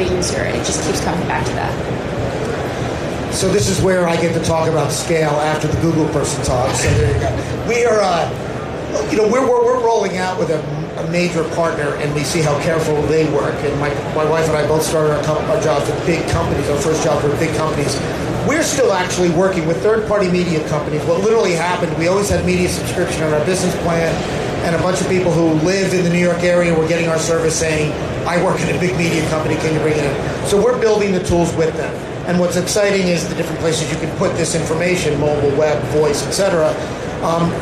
the user, and it just keeps coming back to that. So this is where I get to talk about scale after the Google person talks. So there you go. We are, we're rolling out with a major partner, and we see how careful they work. And my wife and I both started our jobs with big companies. Our first jobs were big companies. We're still actually working with third-party media companies. What literally happened, we always had media subscription on our business plan, and a bunch of people who live in the New York area were getting our service saying, I work in a big media company, can you bring it in? So we're building the tools with them. And what's exciting is the different places you can put this information, mobile, web, voice, etc.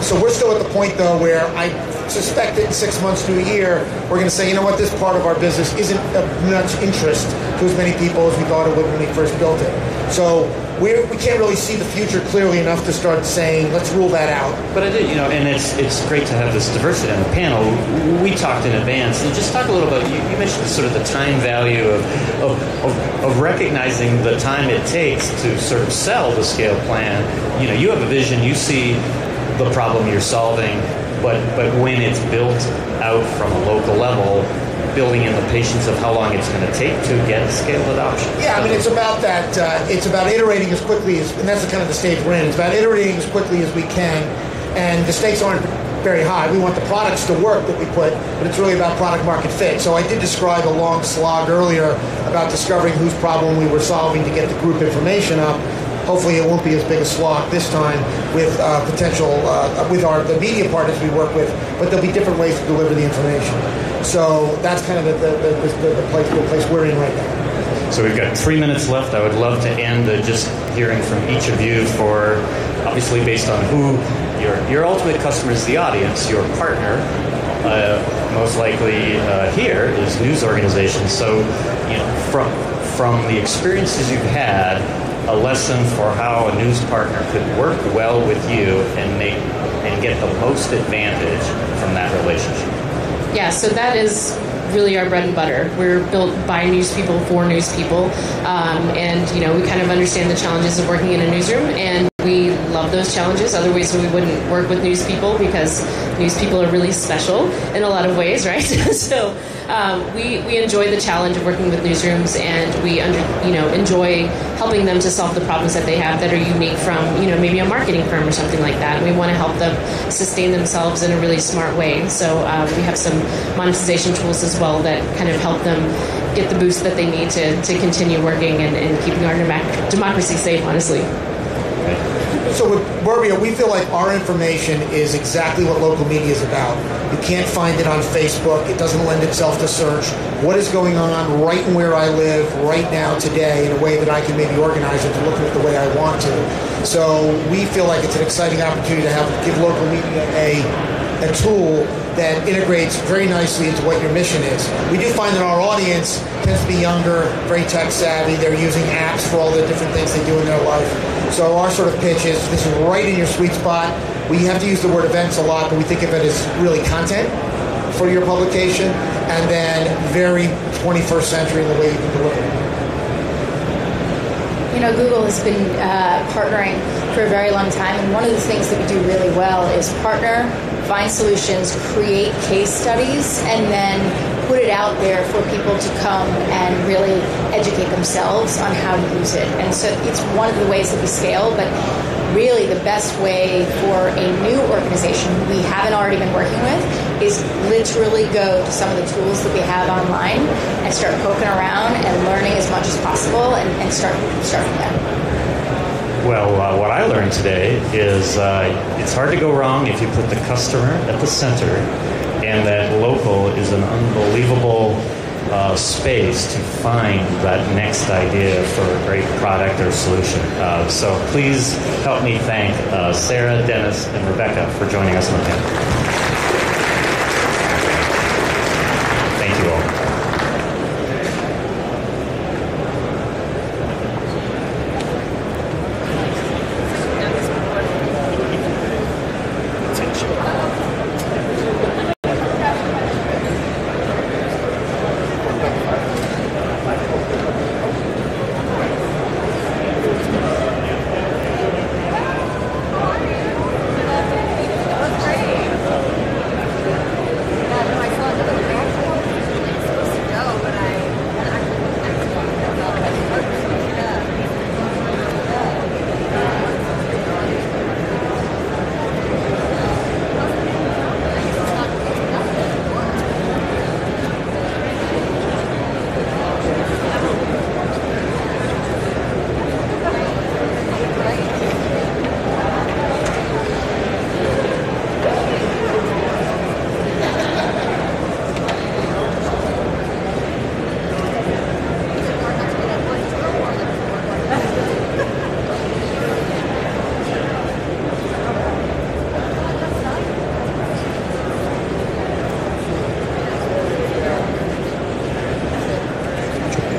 So we're still at the point, though, where I suspect that in 6 months to a year, we're going to say, you know what, this part of our business isn't of much interest to as many people as we thought it would when we first built it. So we can't really see the future clearly enough to start saying, let's rule that out. But I did, and it's great to have this diversity on the panel. We talked in advance, and just talk a little about, you mentioned sort of the time value of recognizing the time it takes to sort of sell the scale plan. You have a vision, you see the problem you're solving, but when it's built out from a local level, building in the patience of how long it's going to take to get scale adoption. Yeah, I mean, it's about that. It's about iterating as quickly as, and that's the kind of the stage we're in. It's about iterating as quickly as we can, and the stakes aren't very high. We want the products to work that we put, but it's really about product market fit. So I did describe a long slog earlier about discovering whose problem we were solving to get the group information up. Hopefully it won't be as big a slog this time with potential, with the media partners we work with, but there'll be different ways to deliver the information. So that's kind of the place we're in right now. So we've got 3 minutes left. I would love to end just hearing from each of you for, obviously based on who your ultimate customer is, the audience, your partner, most likely here is news organizations. So from the experiences you've had, a lesson for how a news partner could work well with you and get the most advantage from that relationship. Yeah, so that is really our bread and butter. We're built by news people for news people, and we kind of understand the challenges of working in a newsroom, and we love those challenges. Otherwise, we wouldn't work with news people, because news people are really special in a lot of ways, right? So we enjoy the challenge of working with newsrooms, and we enjoy helping them to solve the problems that they have that are unique from maybe a marketing firm or something like that. And we want to help them sustain themselves in a really smart way. So we have some monetization tools as well that kind of help them get the boost that they need to continue working and keeping our democracy safe, honestly. So with Burbia, we feel like our information is exactly what local media is about. You can't find it on Facebook. It doesn't lend itself to search. What is going on right where I live right now today in a way that I can maybe organize it to look at it the way I want to. So we feel like it's an exciting opportunity to give local media a tool that integrates very nicely into what your mission is. We do find that our audience tends to be younger, very tech savvy. They're using apps for all the different things they do in their life. So our sort of pitch is, this is right in your sweet spot. We have to use the word events a lot, but we think of it as really content for your publication, and then very 21st century in the way you can deliver it. Google has been partnering for a very long time, and one of the things that we do really well is partner, find solutions, create case studies, and then put it out there for people to come and really educate themselves on how to use it. And so it's one of the ways that we scale, but really the best way for a new organization we haven't already been working with is literally go to some of the tools that we have online and start poking around and learning as much as possible and start from there. Well, what I learned today is it's hard to go wrong if you put the customer at the center, and that local is an unbelievable space to find that next idea for a great product or solution. So please help me thank Sarah, Dennis, and Rebecca for joining us on the panel. Thank you all.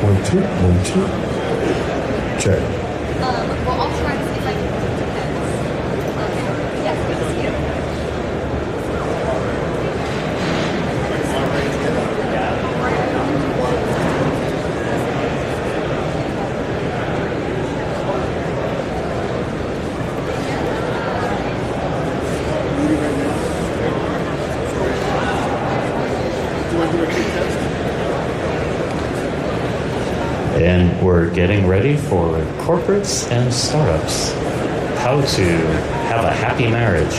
1, 2, 1, 2. Check. Well, I'll try to see if I can. Yes, good to see you. And we're getting ready for corporates and startups. How to have a happy marriage.